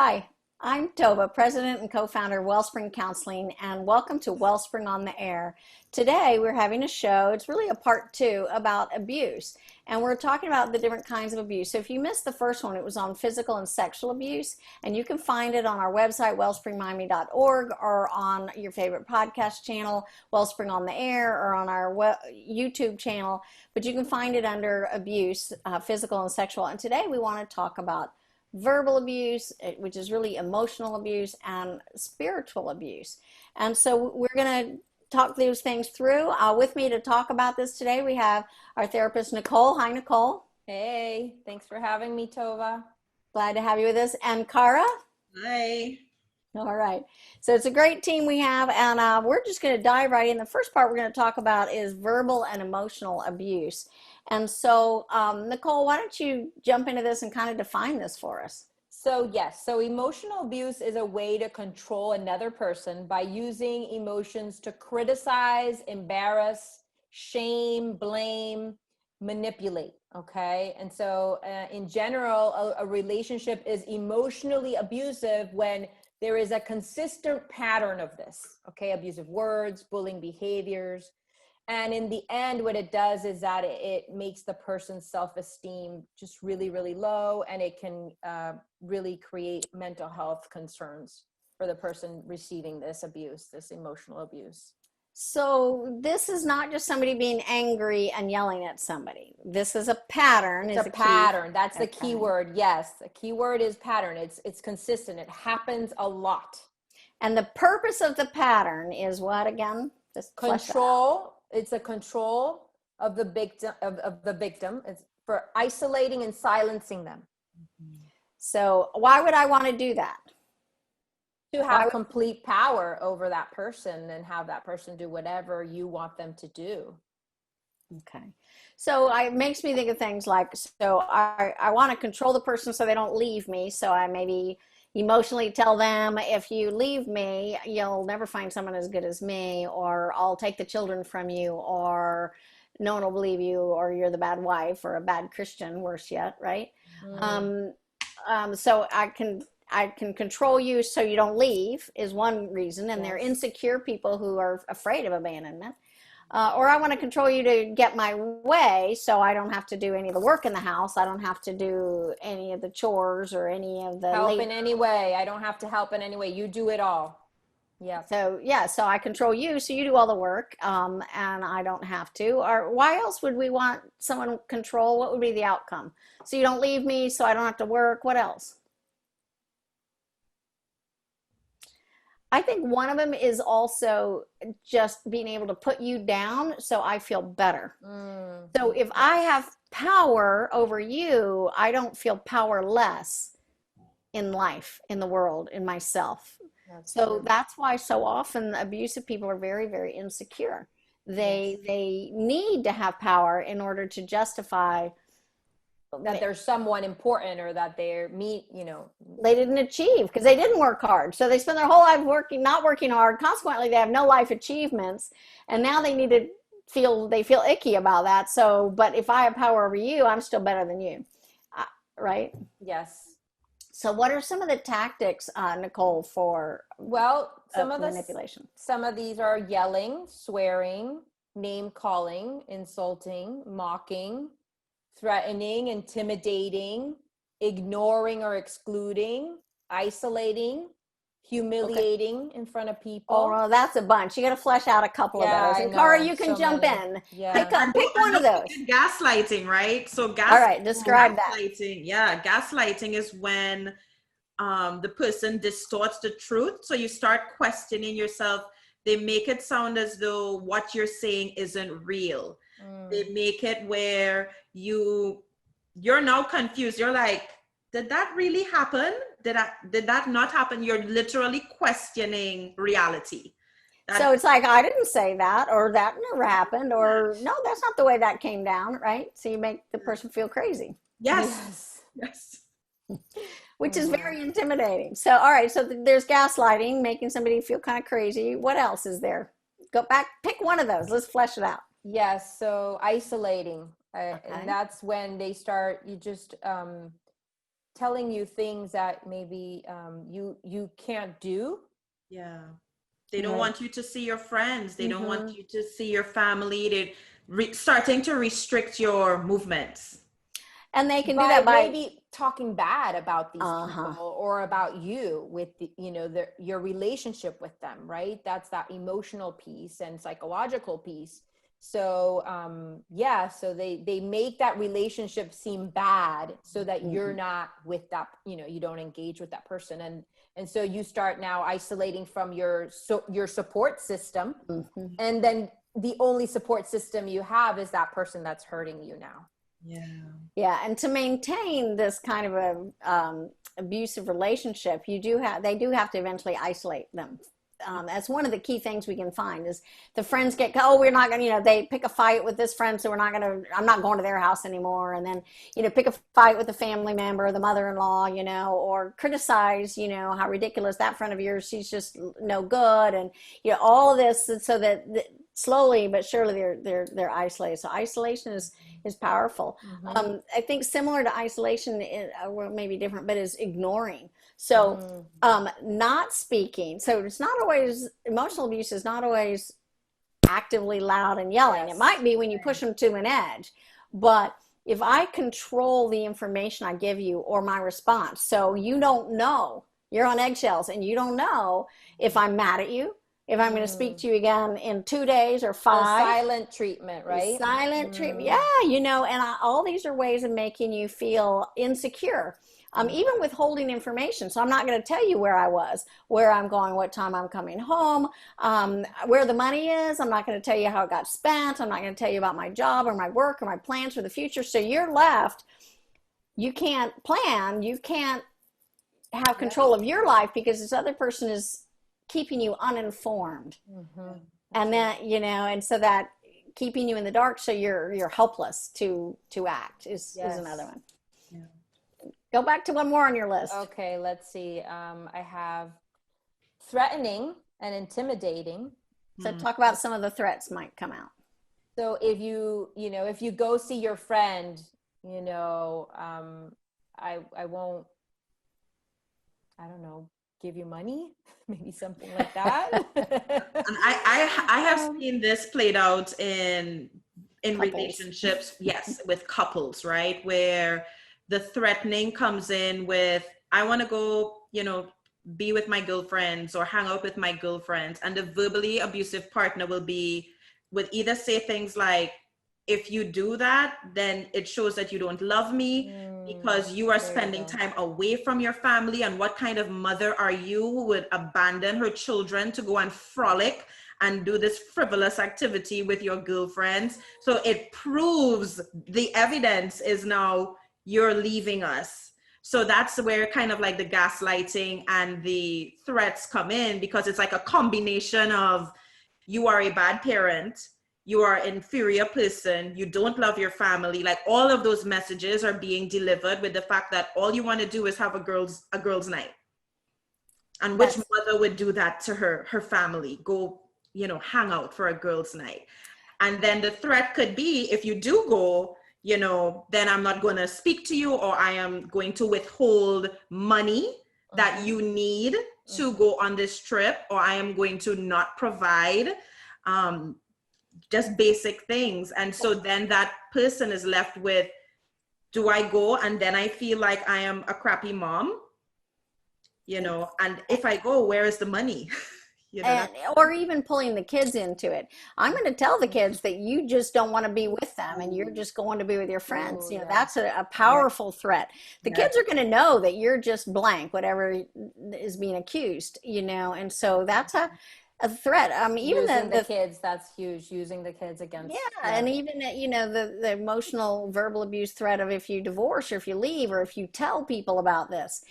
Hi, I'm Tova, President and co-founder of Wellspring Counseling, and welcome to Wellspring on the Air. Today we're having a show, it's really a part two about abuse, and we're talking about the different kinds of abuse. So if you missed the first one, it was on physical and sexual abuse, and you can find it on our website, wellspringmiami.org, or on your favorite podcast channel, Wellspring on the Air, or on our YouTube channel, but you can find it under abuse, physical and sexual. And today we want to talk about verbal abuse, which is really emotional abuse, and spiritual abuse. And so we're going to talk those things through. With me to talk about this today, we have our therapist, Nicole. Hi, Nicole. Hey, thanks for having me, Tova. Glad to have you with us. And Kaara. Hi. All right. So it's a great team we have, and we're just going to dive right in. The first part we're going to talk about is verbal and emotional abuse. And so, Nicole, why don't you jump into this and kind of define this for us? So yes, so emotional abuse is a way to control another person by using emotions to criticize, embarrass, shame, blame, manipulate, okay? And so in general, a relationship is emotionally abusive when there is a consistent pattern of this, okay? Abusive words, bullying behaviors. And in the end, what it does is that it makes the person's self-esteem just really, really low, and it can really create mental health concerns for the person receiving this abuse, this emotional abuse. So this is not just somebody being angry and yelling at somebody. This is a pattern. It's a pattern. That's the key word. Yes, the key word is pattern. It's consistent. It happens a lot. And the purpose of the pattern is what again? Just control. It's a control of the victim. It's for isolating and silencing them. So why would I want to do that? To have complete power over that person and have that person do whatever you want them to do. Okay. So it makes me think of things like, so I want to control the person so they don't leave me. So I maybe emotionally tell them, if you leave me, you'll never find someone as good as me, or I'll take the children from you, or no one will believe you, or you're the bad wife or a bad Christian, worse yet, right? So I can control you so you don't leave is one reason, and they're insecure people who are afraid of abandonment. Or I want to control you to get my way so I don't have to do any of the work in the house. I don't have to do any of the chores or any of the help in any way. I don't have to help in any way. You do it all. Yeah. So so I control you so you do all the work, and I don't have to. Or why else would we want someone to control? What would be the outcome? So you don't leave me so I don't have to work. What else? I think one of them is also just being able to put you down so I feel better. So if I have power over you, I don't feel powerless in life, in the world, in myself. That's why so often abusive people are very, very insecure. They need to have power in order to justify that there's someone important, or that they didn't achieve because they didn't work hard. So they spend their whole life not working hard. Consequently, they have no life achievements, and now they need to feel icky about that. So, but if I have power over you, I'm still better than you, right? Yes. So what are some of the tactics, Nicole, for some of manipulation? Some of these are yelling, swearing, name calling, insulting, mocking, threatening, intimidating, ignoring or excluding, isolating, humiliating in front of people. Oh, well, that's a bunch. You got to flesh out a couple of those. And Kaara, you can jump in. Yeah. Pick one of those. Gaslighting, right? So all right, describe gaslighting. That. Yeah, gaslighting is when the person distorts the truth. So you start questioning yourself. They make it sound as though what you're saying isn't real. They make it where you're now confused. You're like, did that really happen? Did that not happen? You're literally questioning reality. So it's like, I didn't say that, or that never happened, or no, that's not the way that came down, right? So you make the person feel crazy. Yes. Which is very intimidating. So, all right, so there's gaslighting, making somebody feel kind of crazy. What else is there? Go back, pick one of those. Let's flesh it out. Yes, so isolating. And that's when they start, telling you things that maybe you can't do. Yeah. They don't want you to see your friends. They don't want you to see your family. They're starting to restrict your movements. And they can do that by maybe talking bad about these people or about you with your relationship with them, right? That's that emotional piece and psychological piece. So so they make that relationship seem bad so that you're not with that, you don't engage with that person, and so you start now isolating from your support system, and then the only support system you have is that person that's hurting you now. Yeah, and to maintain this kind of a abusive relationship, they do have to eventually isolate them. That's one of the key things we can find is the friends we're not going to, they pick a fight with this friend, so I'm not going to their house anymore. And then, pick a fight with a family member, the mother-in-law, or criticize, how ridiculous that friend of yours, she's just no good. And, all of this, so that slowly but surely they're isolated. So isolation is powerful. I think similar to isolation, or maybe different, but is ignoring. So not speaking. So it's not always, emotional abuse is not always actively loud and yelling. It might be when you push them to an edge. But if I control the information I give you or my response, so you don't know, you're on eggshells and you don't know if I'm mad at you, if I'm going to speak to you again in 2 days or 5. Silent treatment, right? Silent treatment. Yeah, and all these are ways of making you feel insecure. Even withholding information. So I'm not going to tell you where I was, where I'm going, what time I'm coming home, where the money is. I'm not going to tell you how it got spent. I'm not going to tell you about my job or my work or my plans for the future. So you're left, you can't plan, you can't have control of your life because this other person is keeping you uninformed. And then, and so that keeping you in the dark, so you're helpless to act is another one. Go back to one more on your list. Okay, let's see. I have threatening and intimidating. So talk about some of the threats might come out. So if you go see your friend, I won't, I don't know, give you money, maybe something like that. And I have seen this played out in relationships, yes, with couples, right? Where the threatening comes in with, I want to go, be with my girlfriends or hang out with my girlfriends. And the verbally abusive partner would either say things like, if you do that, then it shows that you don't love me because you are spending time away from your family. And what kind of mother are you who would abandon her children to go and frolic and do this frivolous activity with your girlfriends? So it proves, the evidence is now, you're leaving us. So that's where kind of like the gaslighting and the threats come in, because it's like a combination of, you are a bad parent, you are an inferior person, you don't love your family. Like all of those messages are being delivered with the fact that all you want to do is have a girls' night. And which mother would do that to her family? Go, hang out for a girls' night. And then the threat could be, if you do go, then I'm not going to speak to you, or I am going to withhold money that you need to go on this trip, or I am going to not provide just basic things. And so then that person is left with, do I go and then I feel like I am a crappy mom? And if I go, where is the money? Or even pulling the kids into it. I'm going to tell the kids that you just don't want to be with them and you're just going to be with your friends. That's a powerful threat. The kids are going to know that you're just blank, whatever is being accused, and so that's a threat. Even using the kids, that's huge. Using the kids against. And even the emotional verbal abuse threat of, if you divorce or if you leave or if you tell people about this,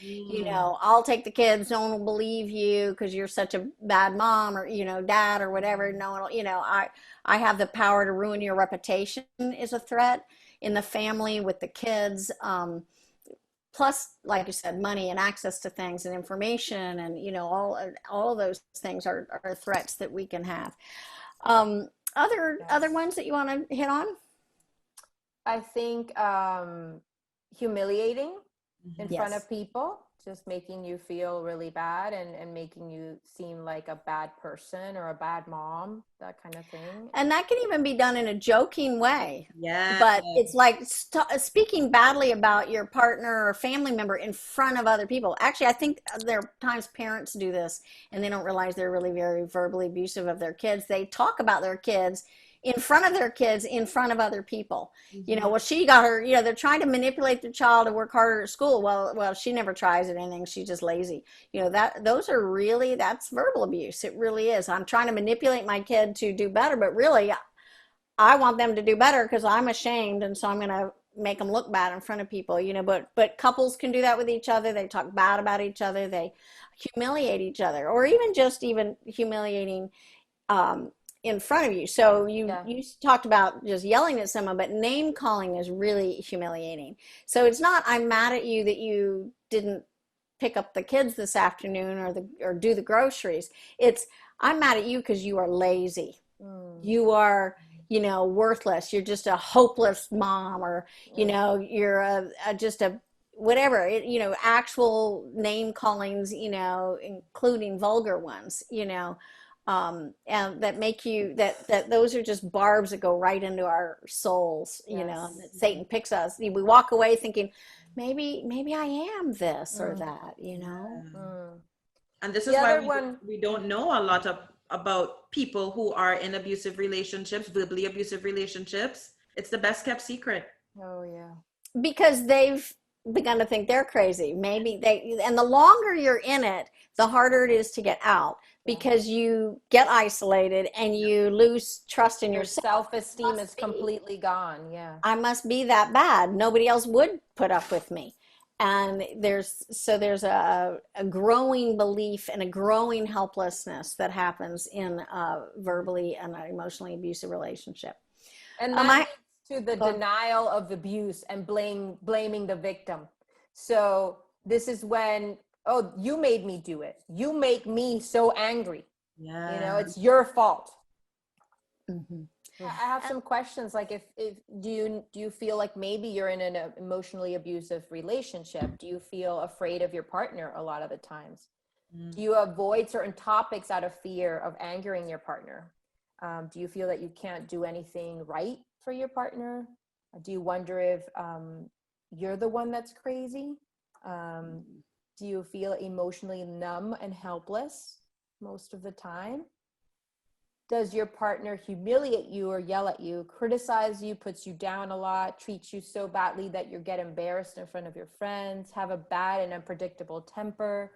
I'll take the kids. No one will believe you because you're such a bad mom or dad or whatever. No one will, I have the power to ruin your reputation is a threat in the family with the kids. Plus, like you said, money and access to things and information and, all of those things are threats that we can have. Other ones that you want to hit on? I think humiliating. in Yes. front of people, just making you feel really bad and making you seem like a bad person or a bad mom, that kind of thing. And that can even be done in a joking way. Yeah. But it's like speaking badly about your partner or family member in front of other people. Actually, I think there are times parents do this and they don't realize they're really very verbally abusive of their kids. They talk about their kids in front of their kids in front of other people. You know, well, she got her, you know, they're trying to manipulate their child to work harder at school. Well, she never tries at anything. She's just lazy. You know, those are really, that's verbal abuse. It really is. I'm trying to manipulate my kid to do better, but really I want them to do better because I'm ashamed, and so I'm going to make them look bad in front of people, you know. But couples can do that with each other. They talk bad about each other. They humiliate each other, or even humiliating in front of you. So you talked about just yelling at someone, but name calling is really humiliating. So it's not I'm mad at you that you didn't pick up the kids this afternoon or do the groceries. It's I'm mad at you because you are lazy. You are, you know, worthless. You're just a hopeless mom, or you know, you're just a whatever, you know, actual name callings, you know, including vulgar ones, you know, and that make you that those are just barbs that go right into our souls, you know, that Satan picks us. We walk away thinking, maybe I am this or that, you know. And this is why we don't know a lot about people who are in abusive relationships, verbally abusive relationships. It's the best kept secret. Oh yeah. Because they've begun to think they're crazy. And the longer you're in it, the harder it is to get out, because you get isolated and you lose trust in yourself. Self-esteem is completely gone. Yeah. I must be that bad. Nobody else would put up with me. And there's a growing belief and a growing helplessness that happens in a verbally and emotionally abusive relationship. And that leads to the denial of abuse and blaming the victim. So this is when, oh, you made me do it. You make me so angry. Yeah. You know, it's your fault. Mm-hmm. I have some questions. Like, if do you feel like maybe you're in an emotionally abusive relationship? Do you feel afraid of your partner a lot of the times? Do you avoid certain topics out of fear of angering your partner? Do you feel that you can't do anything right for your partner? Do you wonder if you're the one that's crazy? Do you feel emotionally numb and helpless most of the time? Does your partner humiliate you or yell at you, criticize you, puts you down a lot, treats you so badly that you get embarrassed in front of your friends, have a bad and unpredictable temper,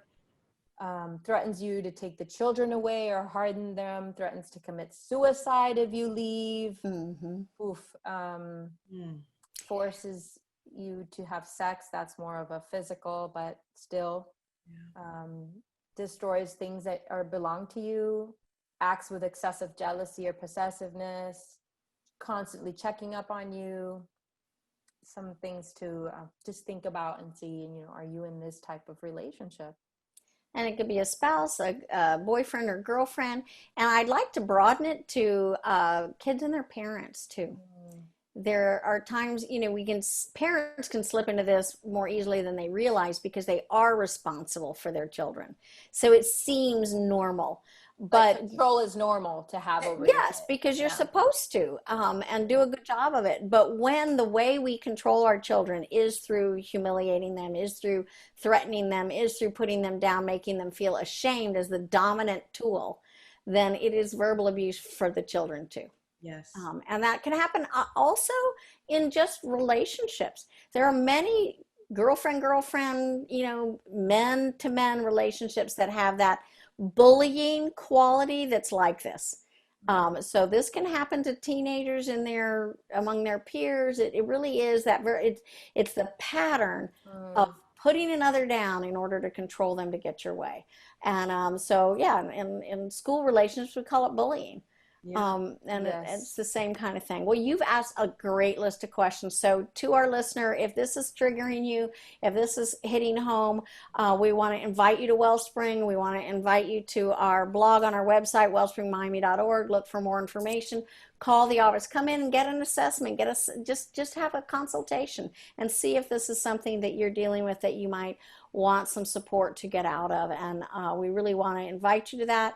threatens you to take the children away or harden them, threatens to commit suicide if you leave, forces you to have sex, that's more of a physical, but still, destroys things that belong to you, acts with excessive jealousy or possessiveness, constantly checking up on you. Some things to just think about and see, you know, are you in this type of relationship? And it could be a spouse, a boyfriend or girlfriend. And I'd like to broaden it to kids and their parents too. There are times, you know, parents can slip into this more easily than they realize because they are responsible for their children. So it seems normal. But control is normal to have over yes, because you're supposed to and do a good job of it. But when the way we control our children is through humiliating them, is through threatening them, is through putting them down, making them feel ashamed as the dominant tool, then it is verbal abuse for the children too. Yes. And that can happen also in just relationships. There are many girlfriend, you know, men to men relationships that have that bullying quality that's like this. So this can happen to teenagers among their peers. It really is that it's the pattern of putting another down in order to control them to get your way. And so yeah, in school relationships we call it bullying. And Yes. it's the same kind of thing. Well, you've asked a great list of questions. So to our listener, if this is triggering you, if this is hitting home, we want to invite you to Wellspring. We want to invite you to our blog on our website, wellspringmiami.org. Look for more information. Call the office. Come in and get an assessment. Get us just have a consultation and see if this is something that you're dealing with that you might want some support to get out of. And we really want to invite you to that.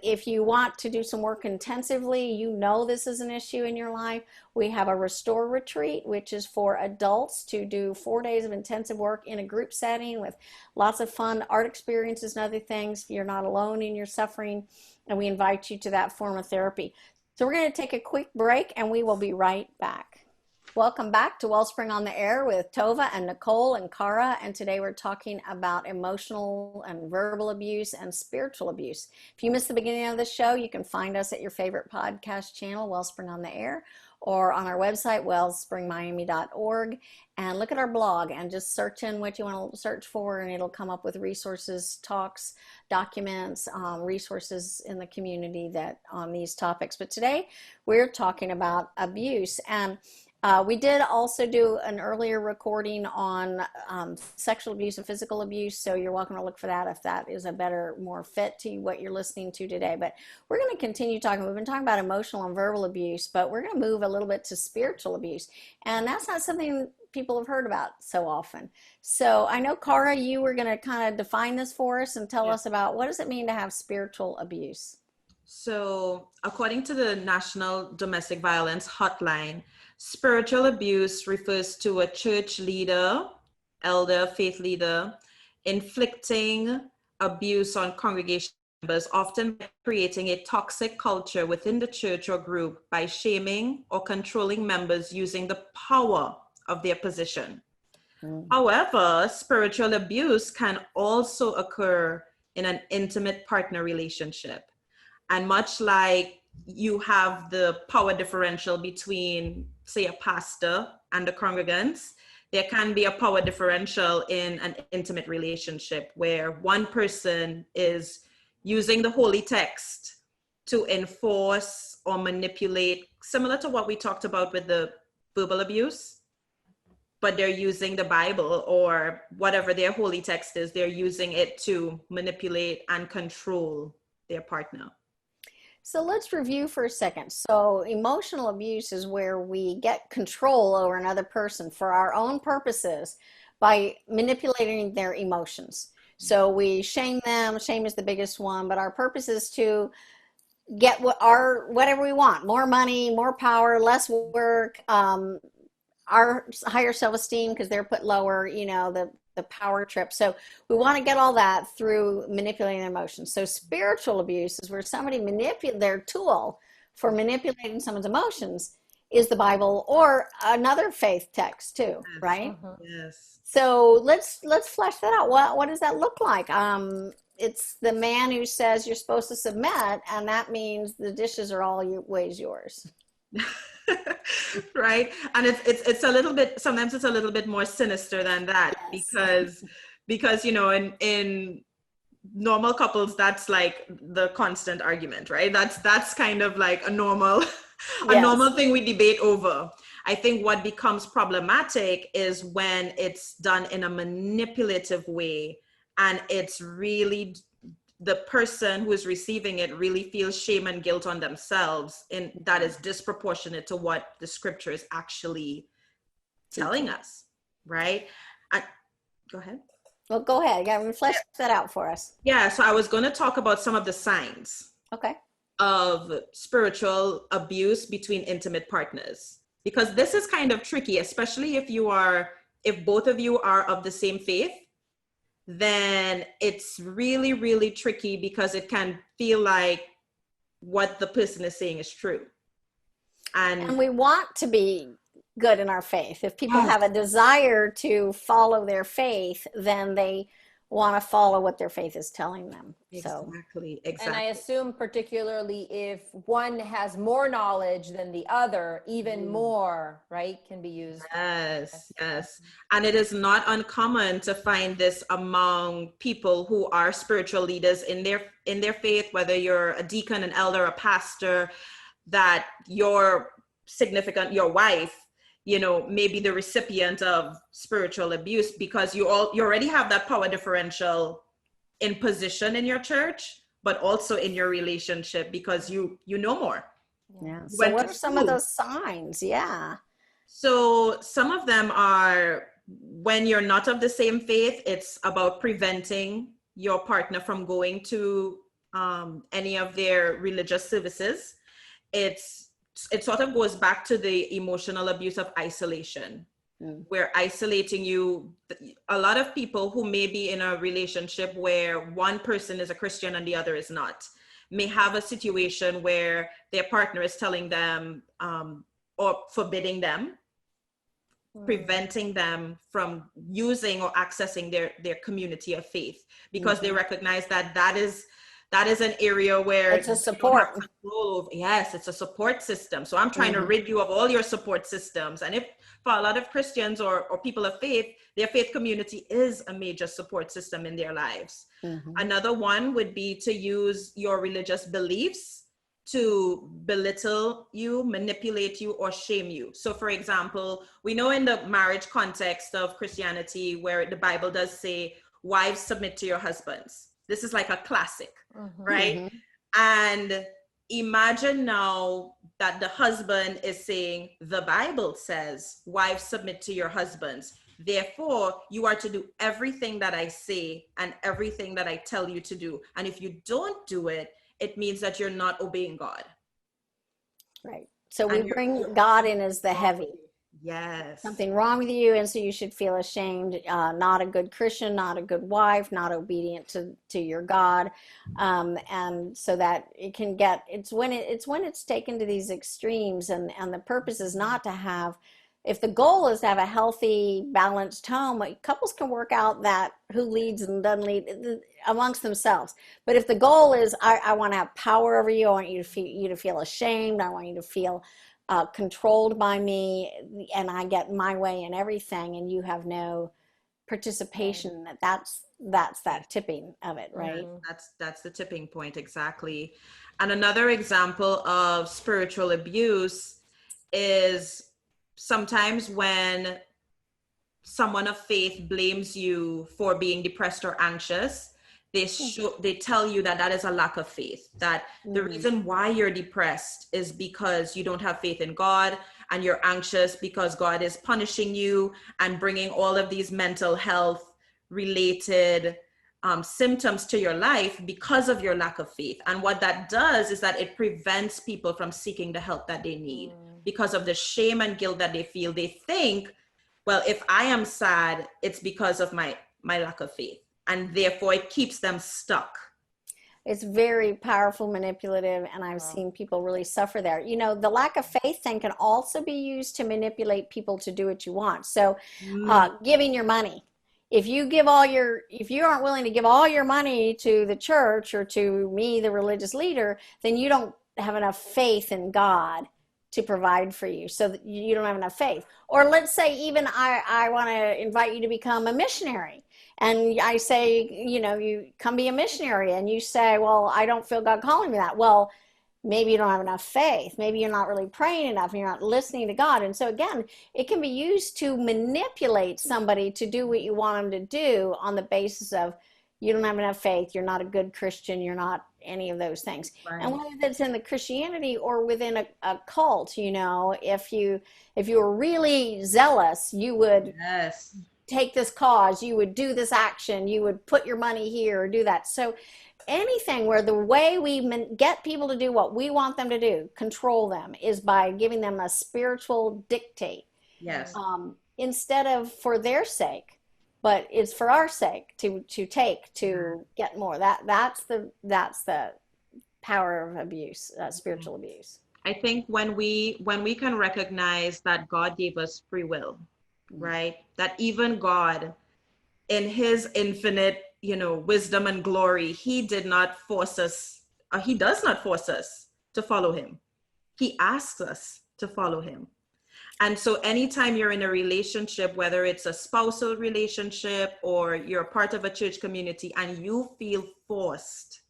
If you want to do some work intensively, you know this is an issue in your life, we have a Restore Retreat, which is for adults to do 4 days of intensive work in a group setting with lots of fun art experiences and other things. You're not alone in your suffering, and we invite you to that form of therapy. So we're going to take a quick break, and we will be right back. Welcome back to Wellspring on the Air with Tova and Nicole and Kaara, and today we're talking about emotional and verbal abuse and spiritual abuse. If you missed the beginning of the show, you can find us at your favorite podcast channel, Wellspring on the Air, or on our website, wellspringmiami.org, and look at our blog and just search in what you want to search for, and it'll come up with resources, talks, documents, resources in the community that on these topics. But today we're talking about abuse, and we did also do an earlier recording on sexual abuse and physical abuse, so you're welcome to look for that if that is a better, more fit to what you're listening to today. But we're going to continue talking. We've been talking about emotional and verbal abuse, but we're going to move a little bit to spiritual abuse, and that's not something people have heard about so often. So I know, Kaara, you were going to kind of define this for us and tell us about what does it mean to have spiritual abuse? So according to the National Domestic Violence Hotline, spiritual abuse refers to a church leader, elder, faith leader, inflicting abuse on congregation members, often by creating a toxic culture within the church or group by shaming or controlling members using the power of their position. However, spiritual abuse can also occur in an intimate partner relationship. And much like you have the power differential between, say, a pastor and the congregants, there can be a power differential in an intimate relationship where one person is using the holy text to enforce or manipulate, similar to what we talked about with the verbal abuse, but they're using the Bible or whatever their holy text is, they're using it to manipulate and control their partner. So let's review for a second. So emotional abuse is where we get control over another person for our own purposes by manipulating their emotions. So we shame them. Shame is the biggest one, but our purpose is to get whatever we want: more money, more power, less work, our higher self-esteem because they're put lower, the power trip. So we want to get all that through manipulating their emotions. So spiritual abuse is where somebody their tool for manipulating someone's emotions is the Bible or another faith text too, right? Yes. So let's flesh that out. What does that look like? It's the man who says you're supposed to submit, and that means the dishes are always yours. Right. And it's a little bit, sometimes it's a little bit more sinister than that. Yes. because in normal couples, that's like the constant argument, right? That's kind of like a normal thing we debate over. I think what becomes problematic is when it's done in a manipulative way, and it's really the person who is receiving it really feels shame and guilt on themselves, and that is disproportionate to what the scripture is actually telling us, right? Go ahead. Well, go ahead. Yeah, flesh that out for us. Yeah, so I was going to talk about some of the signs of spiritual abuse between intimate partners, because this is kind of tricky, especially if both of you are of the same faith. Then it's really, really tricky because it can feel like what the person is saying is true. And we want to be good in our faith. If people have a desire to follow their faith, then they want to follow what their faith is telling them. So Exactly. And I assume particularly if one has more knowledge than the other, even more, right, can be used. Yes, yes. And it is not uncommon to find this among people who are spiritual leaders in their faith, whether you're a deacon, an elder, a pastor, that your wife, may be the recipient of spiritual abuse, because you already have that power differential in position in your church, but also in your relationship, because you know more. Yeah. So what are some of those signs? Yeah. So some of them are, when you're not of the same faith, it's about preventing your partner from going to any of their religious services. It sort of goes back to the emotional abuse of isolation. We're isolating you. A lot of people who may be in a relationship where one person is a Christian and the other is not, may have a situation where their partner is telling them or forbidding them, preventing them from using or accessing their community of faith, because they recognize that is an area where it's a support. Yes, it's a support system. So I'm trying to rid you of all your support systems. And if for a lot of Christians or people of faith, their faith community is a major support system in their lives. Another one would be to use your religious beliefs to belittle you, manipulate you, or shame you. So for example, we know in the marriage context of Christianity, where the Bible does say, wives, submit to your husbands. This is like a classic, right? And imagine now that the husband is saying, the Bible says, wives, submit to your husbands. Therefore, you are to do everything that I say and everything that I tell you to do. And if you don't do it, it means that you're not obeying God. Right. So we bring God in as the heavy. Yes. Something wrong with you, and so you should feel ashamed. Not a good Christian, not a good wife, not obedient to your God, and so that it can get. It's when it's taken to these extremes, and the purpose is not to have. If the goal is to have a healthy, balanced home, couples can work out that who leads and doesn't lead amongst themselves. But if the goal is, I want to have power over you, I want you to feel ashamed, I want you to feel controlled by me, and I get my way in everything, and you have no participation, that's that tipping of it, right? That's the tipping point, exactly. And another example of spiritual abuse is sometimes when someone of faith blames you for being depressed or anxious. They tell you that is a lack of faith, that the reason why you're depressed is because you don't have faith in God, and you're anxious because God is punishing you and bringing all of these mental health related symptoms to your life because of your lack of faith. And what that does is that it prevents people from seeking the help that they need because of the shame and guilt that they feel. They think, well, if I am sad, it's because of my lack of faith. And therefore it keeps them stuck. It's very powerful, manipulative, and I've seen people really suffer there. The lack of faith thing can also be used to manipulate people to do what you want. So giving your money. If you aren't willing to give all your money to the church or to me, the religious leader, then you don't have enough faith in God to provide for you, so that you don't have enough faith. Or let's say even I want to invite you to become a missionary. And I say, you come be a missionary, and you say, well, I don't feel God calling me that. Well, maybe you don't have enough faith. Maybe you're not really praying enough, and you're not listening to God. And so again, it can be used to manipulate somebody to do what you want them to do on the basis of you don't have enough faith, you're not a good Christian, you're not any of those things. Right. And whether that's in the Christianity or within a cult, if you were really zealous, you would take this cause, you would do this action, you would put your money here or do that. So anything where the way we get people to do what we want them to do, control them, is by giving them a spiritual dictate. Yes. Instead of for their sake, but it's for our sake to get more. That's the power of abuse, spiritual abuse. I think when we can recognize that God gave us free will, right? That even God, in his infinite wisdom and glory, he did not force us, he does not force us to follow him. He asks us to follow him. And so anytime you're in a relationship, whether it's a spousal relationship or you're part of a church community, and you feel forced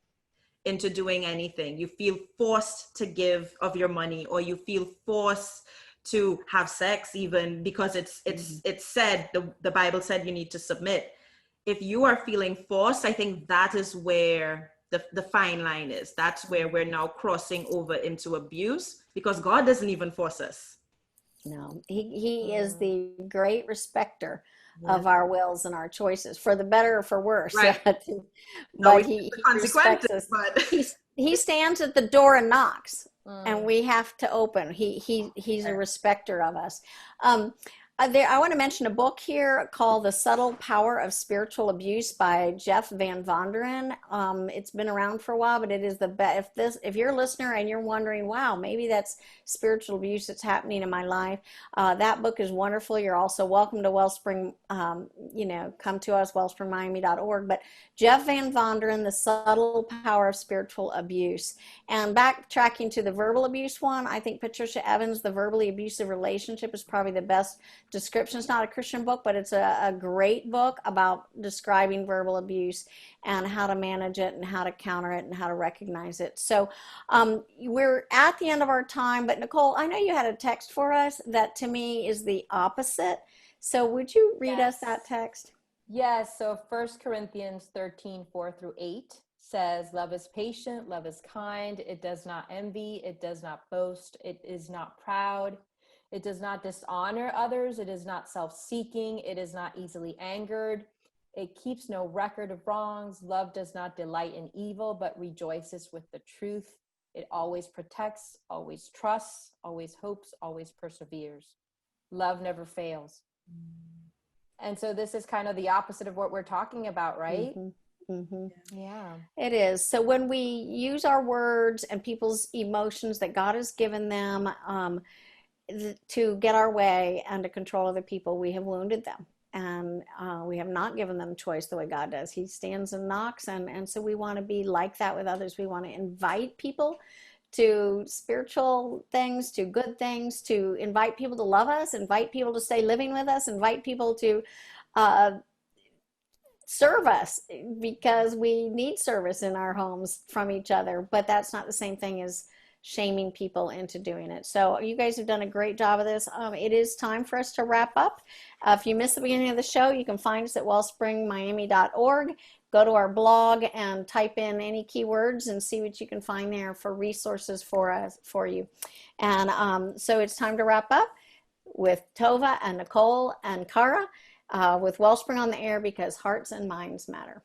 into doing anything, you feel forced to give of your money, or you feel forced to have sex, even because it's said, the Bible said you need to submit. If you are feeling forced, I think that is where the fine line is. That's where we're now crossing over into abuse, because God doesn't even force us. No, he is the great respecter of our wills and our choices, for the better or for worse. Right. But he respects us. But he stands at the door and knocks, and we have to open. He's a respecter of us. I want to mention a book here called The Subtle Power of Spiritual Abuse by Jeff Van Vonderen. It's been around for a while, but it is the best. If you're a listener and you're wondering, wow, maybe that's spiritual abuse that's happening in my life, that book is wonderful. You're also welcome to Wellspring, come to us, wellspringmiami.org. But Jeff Van Vonderen, The Subtle Power of Spiritual Abuse. And backtracking to the verbal abuse one, I think Patricia Evans, The Verbally Abusive Relationship, is probably the best description. It's not a Christian book, but it's a great book about describing verbal abuse and how to manage it and how to counter it and how to recognize it. So we're at the end of our time, but Nicole, I know you had a text for us that to me is the opposite. So would you read us that text? Yes. So 1 Corinthians 13:4-8 says, love is patient, love is kind, it does not envy, it does not boast, it is not proud. It does not dishonor others. It is not self-seeking. It is not easily angered. It keeps no record of wrongs. Love does not delight in evil, but rejoices with the truth. It always protects, always trusts, always hopes, always perseveres. Love never fails. And so this is kind of the opposite of what we're talking about, right? Mm-hmm. Mm-hmm. Yeah. It is. So when we use our words and people's emotions that God has given them, to get our way and to control other people, we have wounded them, and we have not given them choice the way God does. He stands and knocks, and so we want to be like that with others. We want to invite people to spiritual things, to good things, to invite people to love us, invite people to stay living with us, invite people to serve us, because we need service in our homes from each other. But that's not the same thing as shaming people into doing it. So you guys have done a great job of this. It is time for us to wrap up. If you missed the beginning of the show, you can find us at wellspringmiami.org. Go to our blog and type in any keywords and see what you can find there for resources for you. And so it's time to wrap up with Tova and Nicole and Kaara with Wellspring on the Air, because hearts and minds matter.